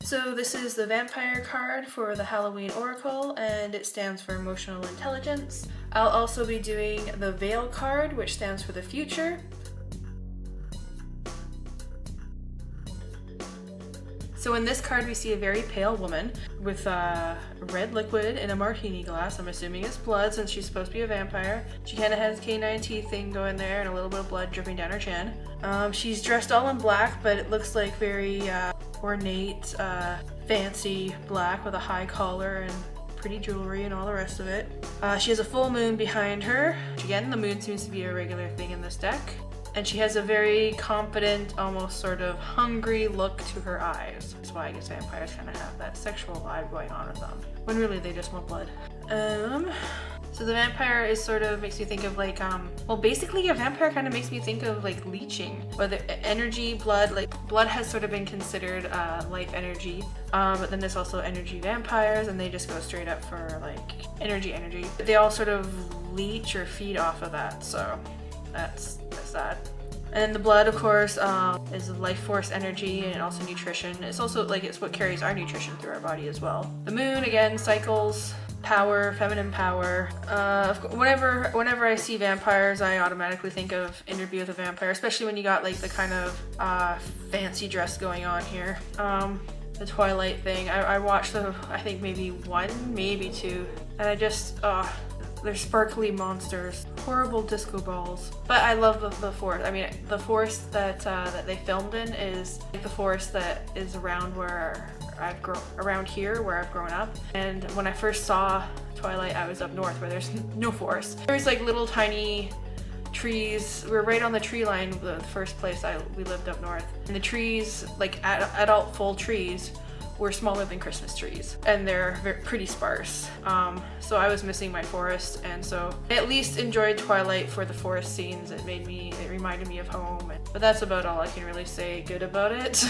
So this is the vampire card for the Halloween Oracle, and it stands for emotional intelligence. I'll also be doing the Veil card, which stands for the future. So in this card we see a very pale woman with red liquid in a martini glass. I'm assuming it's blood since she's supposed to be a vampire. She kind of has a canine teeth thing going there and a little bit of blood dripping down her chin. She's dressed all in black, but it looks like very ornate, fancy black with a high collar and pretty jewelry and all the rest of it. She has a full moon behind her. Again, the moon seems to be a regular thing in this deck. And she has a very confident, almost sort of hungry look to her eyes. That's why I guess vampires kind of have that sexual vibe going on with them, when really they just want blood. So the vampire is sort of makes me think of like, well, basically a vampire kind of makes me think of like leeching, whether energy, blood, like blood has sort of been considered life energy, but then there's also energy vampires, and they just go straight up for like energy. They all sort of leech or feed off of that, so that's that. And the blood, of course, is life force energy and also nutrition. It's also like it's what carries our nutrition through our body as well. The moon, again, cycles, power, feminine power. Whenever I see vampires, I automatically think of Interview with a Vampire, especially when you got like the kind of fancy dress going on here. The Twilight thing. I watched I think maybe one, maybe two, and I just, they're sparkly monsters, horrible disco balls. But I love the forest. I mean, the forest that they filmed in is like the forest that is around where around here where I've grown up. And when I first saw Twilight, I was up north where there's no forest. There's like little tiny trees. We were right on the tree line, the first place we lived up north. And the trees, like adult full trees, were smaller than Christmas trees, and they're pretty sparse. So I was missing my forest, and so I at least enjoyed Twilight for the forest scenes. It reminded me of home, but that's about all I can really say good about it.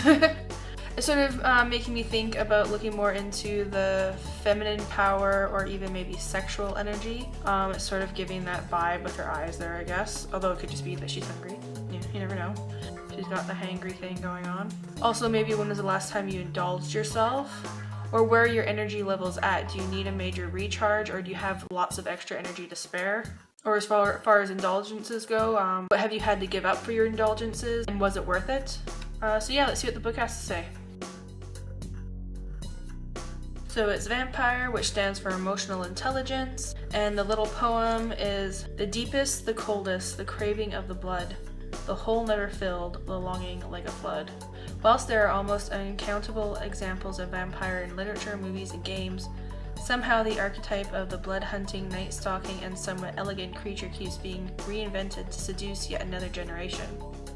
It's sort of making me think about looking more into the feminine power or even maybe sexual energy. It's sort of giving that vibe with her eyes there, I guess, although it could just be that she's hungry. Yeah, you never know. She's got the hangry thing going on. Also, maybe when was the last time you indulged yourself? Or where are your energy levels at? Do you need a major recharge, or do you have lots of extra energy to spare? Or as far as indulgences go, what have you had to give up for your indulgences, and was it worth it? So yeah, let's see what the book has to say. So it's Vampire, which stands for emotional intelligence, and the little poem is, the deepest, the coldest, the craving of the blood. The hole never filled, the longing like a flood. Whilst there are almost uncountable examples of vampire in literature, movies, and games, somehow the archetype of the blood-hunting, night-stalking, and somewhat elegant creature keeps being reinvented to seduce yet another generation.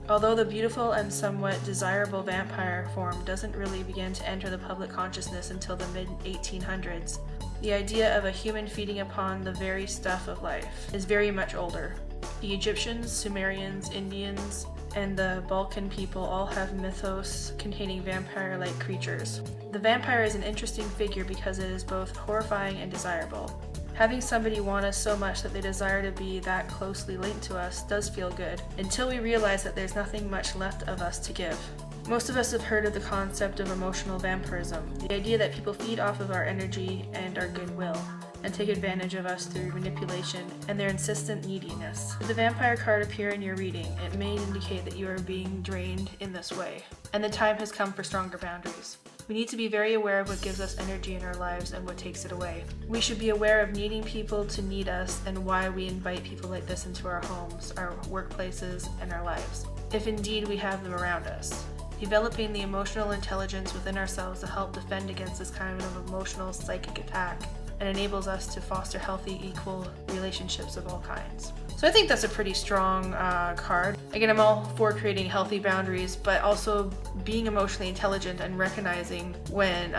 Although the beautiful and somewhat desirable vampire form doesn't really begin to enter the public consciousness until the mid-1800s, the idea of a human feeding upon the very stuff of life is very much older. The Egyptians, Sumerians, Indians, and the Balkan people all have mythos containing vampire-like creatures. The vampire is an interesting figure because it is both horrifying and desirable. Having somebody want us so much that they desire to be that closely linked to us does feel good, until we realize that there's nothing much left of us to give. Most of us have heard of the concept of emotional vampirism, the idea that people feed off of our energy and our goodwill, and take advantage of us through manipulation and their insistent neediness. Should the vampire card appear in your reading, it may indicate that you are being drained in this way, and the time has come for stronger boundaries. We need to be very aware of what gives us energy in our lives and what takes it away. We should be aware of needing people to need us and why we invite people like this into our homes, our workplaces, and our lives, if indeed we have them around us. Developing the emotional intelligence within ourselves to help defend against this kind of emotional psychic attack, and enables us to foster healthy, equal relationships of all kinds. So I think that's a pretty strong card. Again, I'm all for creating healthy boundaries, but also being emotionally intelligent and recognizing when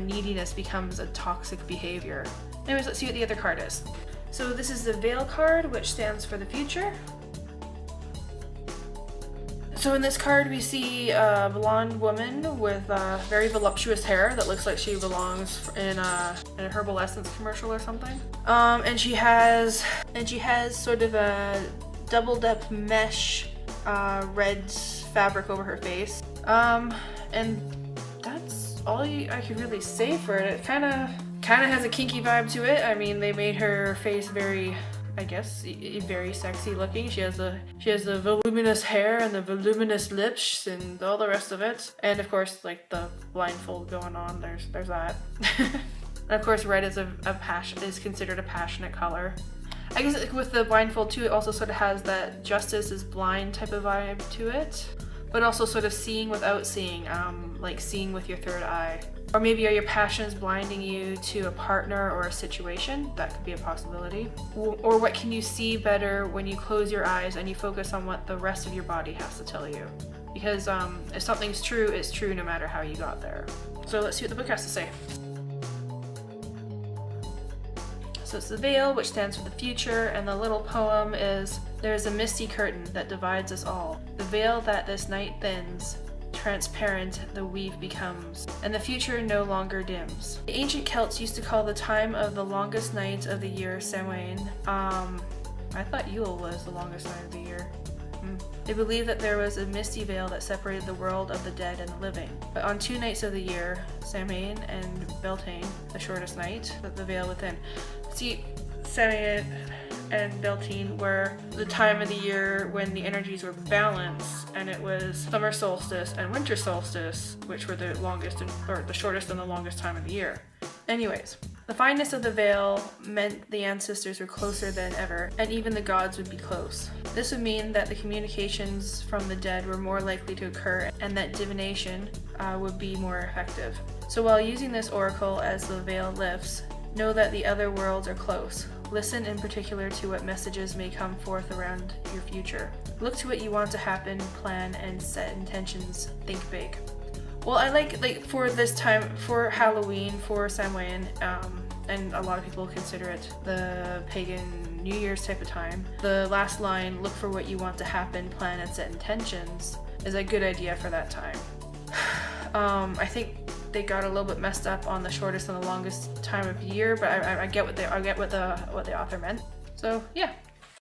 neediness becomes a toxic behavior. Anyways, let's see what the other card is. So this is the Veil card, which stands for the future. So in this card we see a blonde woman with very voluptuous hair that looks like she belongs in a Herbal Essence commercial or something. And she has sort of a doubled up mesh red fabric over her face. And that's all all I could really say for it. It kind of has a kinky vibe to it. I mean, they made her face very, I guess, very sexy looking. She has the voluminous hair and the voluminous lips and all the rest of it. And of course, like the blindfold going on. There's that. And of course, red is is considered a passionate color. I guess with the blindfold too, it also sort of has that justice is blind type of vibe to it, but also sort of seeing without seeing, like seeing with your third eye. Or maybe are your passions blinding you to a partner or a situation? That could be a possibility. Or what can you see better when you close your eyes and you focus on what the rest of your body has to tell you? Because if something's true, it's true no matter how you got there. So let's see what the book has to say. So it's the veil, which stands for the future, and the little poem is, there is a misty curtain that divides us all. The veil that this night thins, transparent the weave becomes, and the future no longer dims. The ancient Celts used to call the time of the longest night of the year Samhain. I thought Yule was the longest night of the year. They believed that there was a misty veil that separated the world of the dead and the living. But on 2 nights of the year, Samhain and Beltane, the shortest night, the veil within. See, Samhain and Beltane were the time of the year when the energies were balanced, and it was summer solstice and winter solstice, which were the shortest and the longest time of the year. Anyways, the fineness of the veil meant the ancestors were closer than ever, and even the gods would be close. This would mean that the communications from the dead were more likely to occur, and that divination would be more effective. So while using this oracle as the veil lifts, know that the other worlds are close. Listen in particular to what messages may come forth around your future. Look to what you want to happen, plan, and set intentions. Think big. Well, I like for this time, for Halloween, for Samhain, and a lot of people consider it the pagan New Year's type of time. The last line, look for what you want to happen, plan, and set intentions, is a good idea for that time. I think they got a little bit messed up on the shortest and the longest time of year, but I get what the author meant. So yeah.